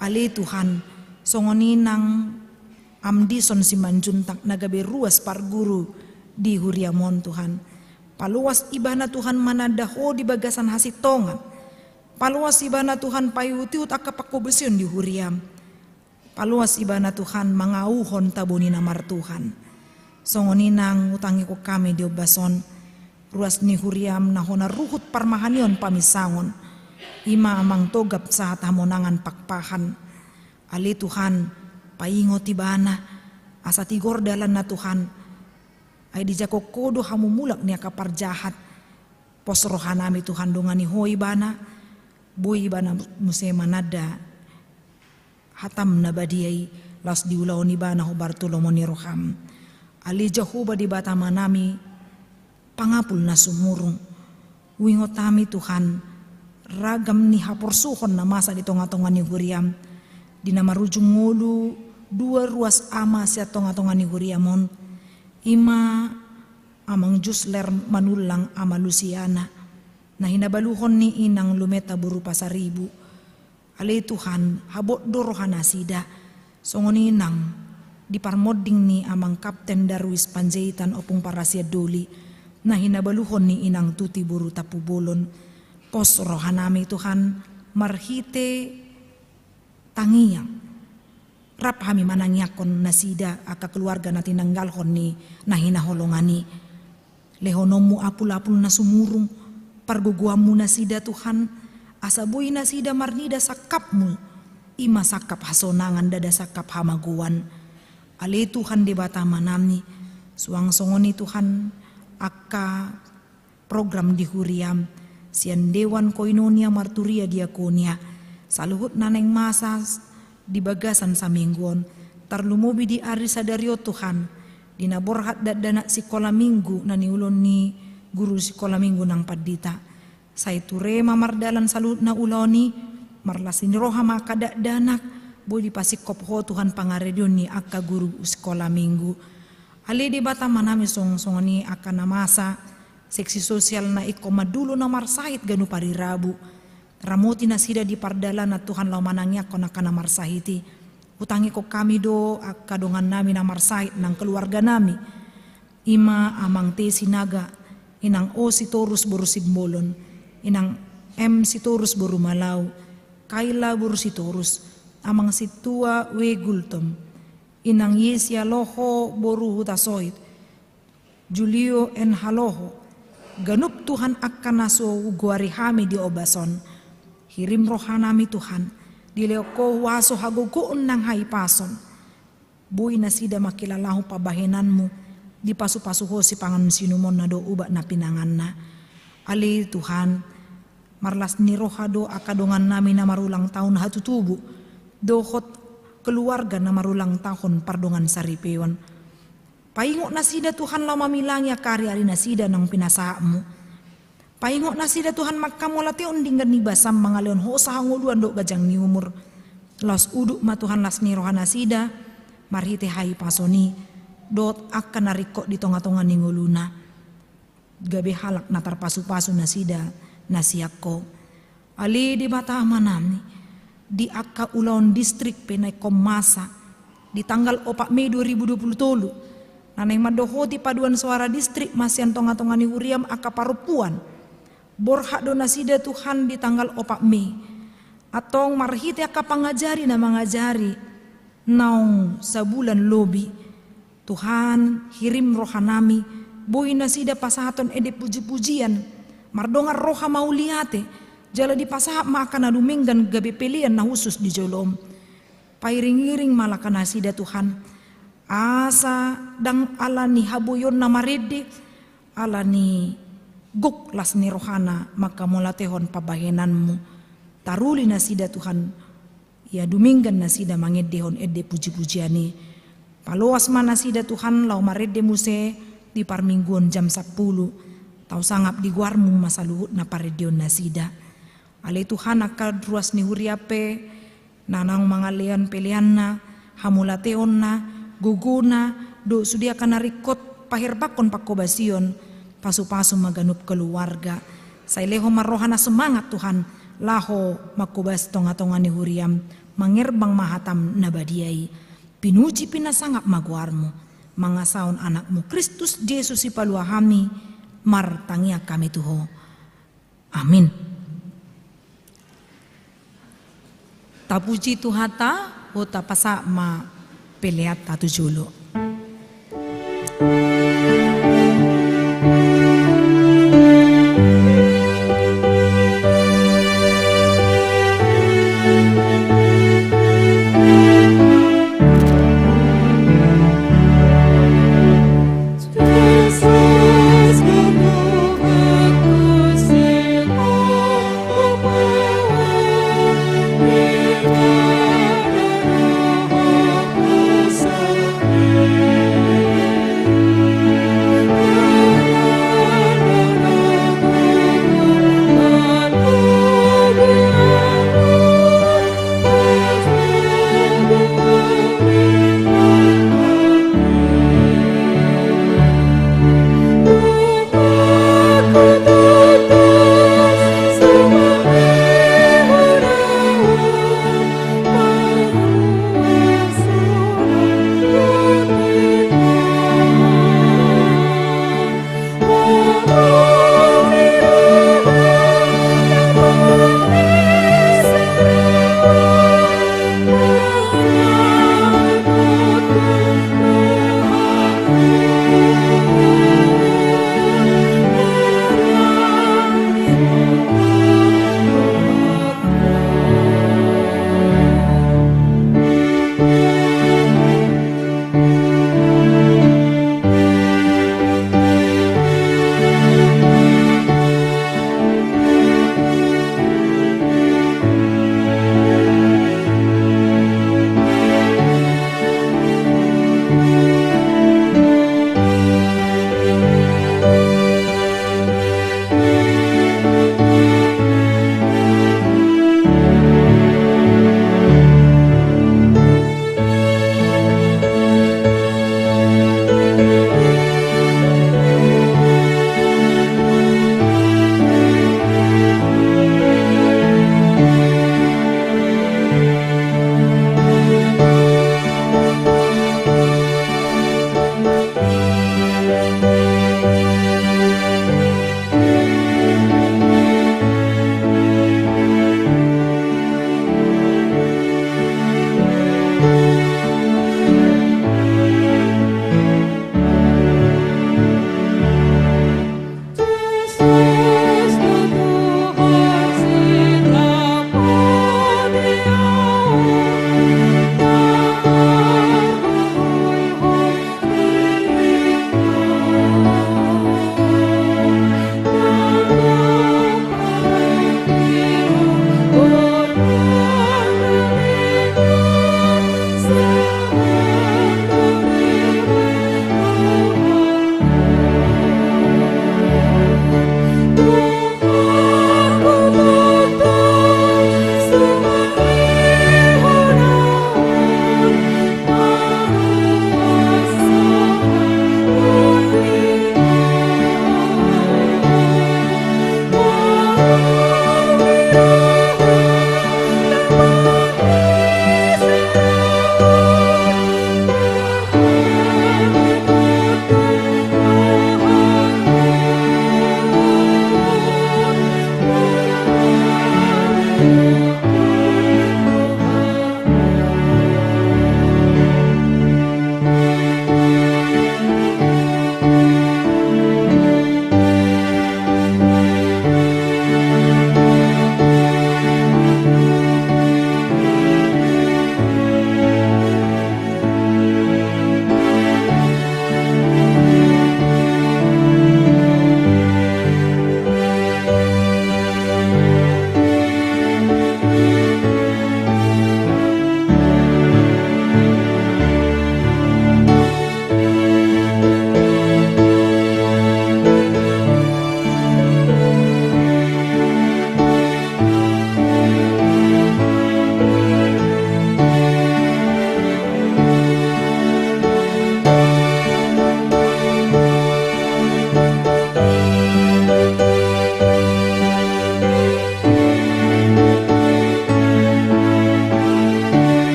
Ali Tuhan, songoninang amdison si manjuntak na gabi ruas parguru di Huriamon Tuhan. Paluas iba na Tuhan manadaho di bagasan hasitongan. Paluas iba na Tuhan payutiut akapakubasion di Huriam. Paluas iba na Tuhan mangauhon tabuni na martuhan. Songoninang utangi ko kami di obason. Ruas ni Huriam na honaruhut parmahanion pamisangon. Ima amang togap sa hatamonangan pakpahan. Ali Tuhan, paingot ibana, asa tigor dalan na Tuhan, ay di jako kodo hamumulak niya kaparjahat. Posrohan nami Tuhan dungan ni hoi bana, buhi bana musema nada, hatam na badiyay, las diulaw ni bana ho Bartolomeo ni Roham. Ali jahuba di batama nami, pangapul na sumurong. Wingot nami Tuhan, ragam ni haporsuhon na masa di tonga-tonga ni Huriam, di namarujung ngulu, 2 ruas ama siya tonga-tonga ni Huriamon, ima amang Jusler manulang ama Luciana, na hinabaluhon ni inang lumeta buru pasaribu. Ali Tuhan, habot dorohan asida, songoninang, di parmoding ni amang Kapten Darwis Panjaitan opung parasya doli, na hinabaluhon ni inang tuti buru tapubolon. Pos rohanami Tuhan, marhite tangiyang. Rap kami manangyakon na sida aka keluarga na tinanggalhon ni na hinaholongani. Lehonomu apul-apul na sumurong, parguguamu na sida Tuhan, asaboy na sida marnida sakapmu, ima sakap hasonangan dada sakap hamaguan. Ali Tuhan di bata manami, suang songoni Tuhan, aka program di Huriam, sian Dewan Koinonia Marturia Diakonia, saluhut naneng masas di bagasan sa mingguon, tarlumubi di ari sadario Tuhan, dinaborhat dadana sikola minggu na niulon ni guru sikola minggu ng Padita. Sa iture mamardalan salut na uloni, marlasin roha makadadanak, boy di pasikop ho Tuhan pangaredyon ni akka guru sikola minggu. Ali di bata manami song-song ni akka namasa, seksi sosial na ikomadulo na marsahit ganu parirabu. Ramuti na sida di pardala na Tuhan lau manangyak ko na ka na marsahiti. Utangi ko kami do kadungan namin na marsahit ng keluarga nami. Ima amang te sinaga, inang O si Torus buru Simbolon, inang M si Torus buru Malaw, Kaila buru si Torus, amang si Tua we Gultom, inang Yesya Loho buru Hutasoit, Julio en Haloho, ganup Tuhan akan naso guarihami di obason, hirim rohanami Tuhan, dileko waso hagugoon ng haipason, buhay na sida makilalahu pabahinanmu, di pasu-pasuho si pangan sinumon na do uba na pinangan na. Ali Tuhan, marlas ni rohado akadungan namin na marulang taon hatutubo, dohot keluarga na marulang tahun pardungan saripewan. Paingo na sida Tuhan lau mamilangya karya na sida ng pinasaam mo. Paingo na sida Tuhan magkamulati unding ni basam mga leon ho sa hanguluan do gajang ni umur. Las uduk ma Tuhan las ni rohana sida, marhite hai pasoni, dot akan nariko di tonga-tonga ni nguluna. Gabi halak na tarpasu-pasu na sida na siyako. Ali di bata manami, di akka ulaon distrik penay komasa, di tanggal 4 Mei 2020, nanay madoho di paduan suara distrik masyan tonga-tonga ni Huriam aka parupuan. Borha do na sida Tuhan di tanggal 4 Mei. Atong marhite aka pangajari na mangajari naong sa bulan lobi. Tuhan hirim rohanami, boy na sida pasahaton ede puji-pujian, mardongar roha mauliate, jala di pasahap maaka na duminggan gabi pilihan na husus di jolom. Pairing-iring malaka na sida Tuhan, asa dang ala ni habuyon na maridi, ala ni guklas ni rohana makamulatehon pabahenanmu. Taruli na sida Tuhan, ya duminggan na sida mangedehon ede puji-pujiani. Paluas mana sida Tuhan lau marede muse di parmingguan jam 10 tau sangap di guarmu masa luhut na paredion na sida. Ale Tuhan akal ruas ni huriape nanang mangalean pelian na hamulateon na guguna do sudia kana rikot pahirbakon pakobasion pasu-pasu maganup keluarga. Saileho marohana semangat Tuhan laho makubas tonga-tonga ni huriam mangerbang mahatam nabadiai pinuji pinasangap maguarmu mangasaon anakmu Kristus Yesus ipaluahami martangia kami tuho. Amin. Tapuji tuhata hota pasa ma peleat tatu julo. Amen.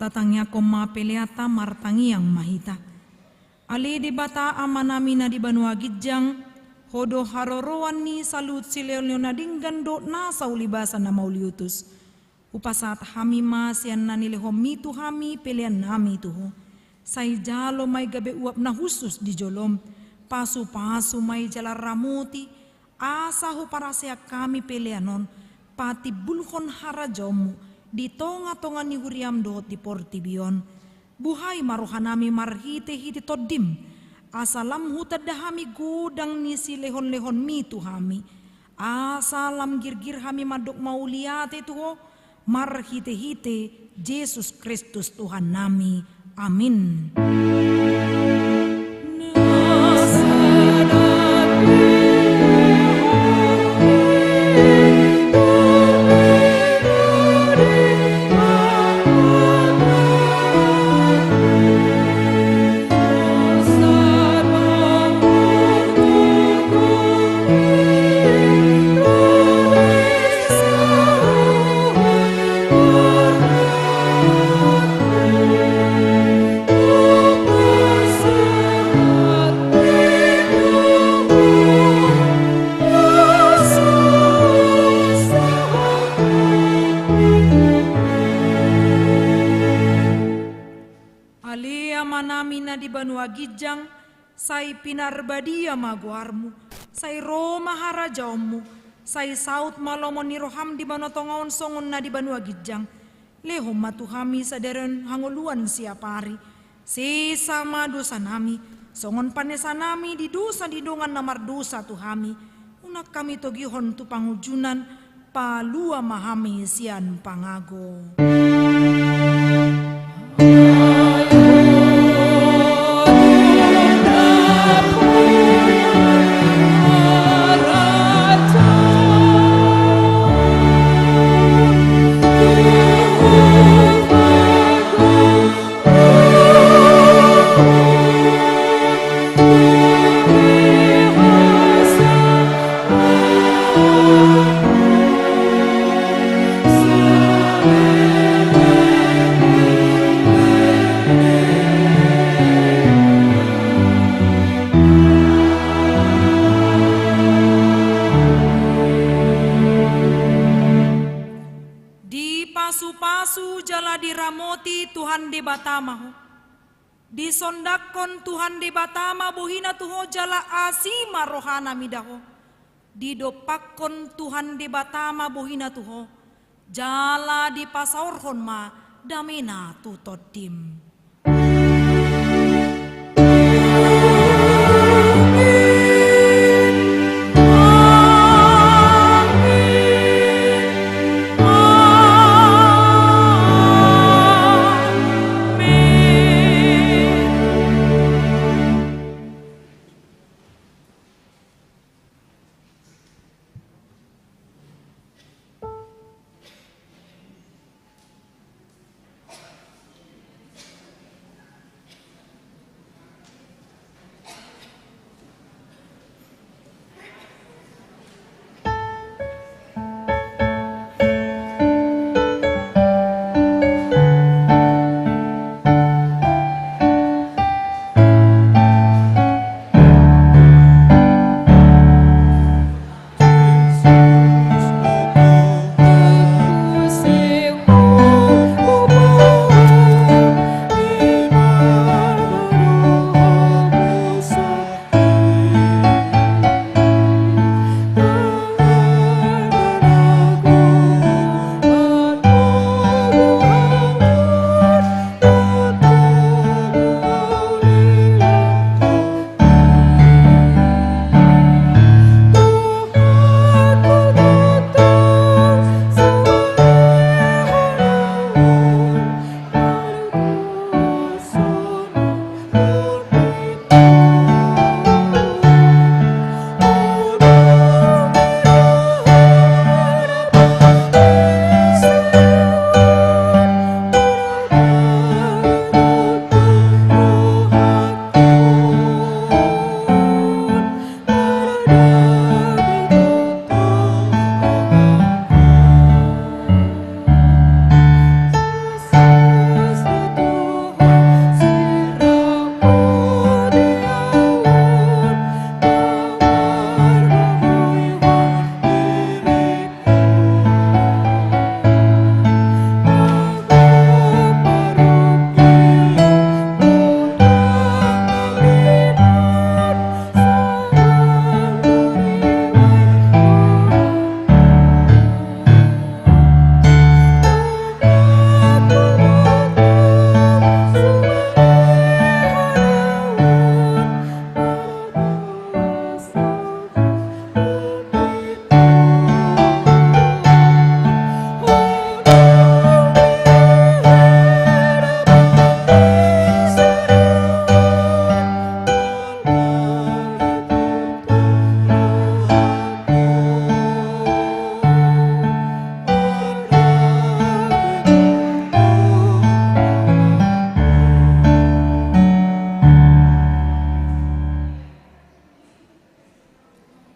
tatangya koma peleata martangi yang mahita. Ali di bata amanami na di Banua Gijang, hodo haroroan ni salut si Leonading gando na sa ulibasa na mauliutus. Upasat hami masyan na nilehom mitu hami pelean nami tuho. Say jalo may gabi uap na husus di jolom, pasu-pasu may jala ramuti, asaho para siya kami peleanon, pati bulhon harajomu, di tonga-tonga ni huriam doot di portibion. Buhay maruhanami marhite-hite todim, asalam hutadahami gudang ni si lehon-lehon mitu hami, asalam girgir hami madok mauliate tuho, marhite-hite Yesus Kristus Tuhan nami. Amin. Di Banua Gijang, say pinarbadia maguarmu, say Roma harajaumu, say saut malomon ni roham di banotongaon songon na di Banua Gijang, lehom matuhami saderen hanguluan siapari, si sama dosa nami, songon panesa nami di dosa di dongan namar dosa tuhami, unak kami togihon tu pangujunan, palua mahami sian pangago. Pasu-pasu jala diramoti Tuhan di batamaho. Disondakon Tuhan di batama buhina tuho jala asima rohana midaho. Didopakon Tuhan di batama buhina tuho. Jala di pasaurhon ma damina tutodim.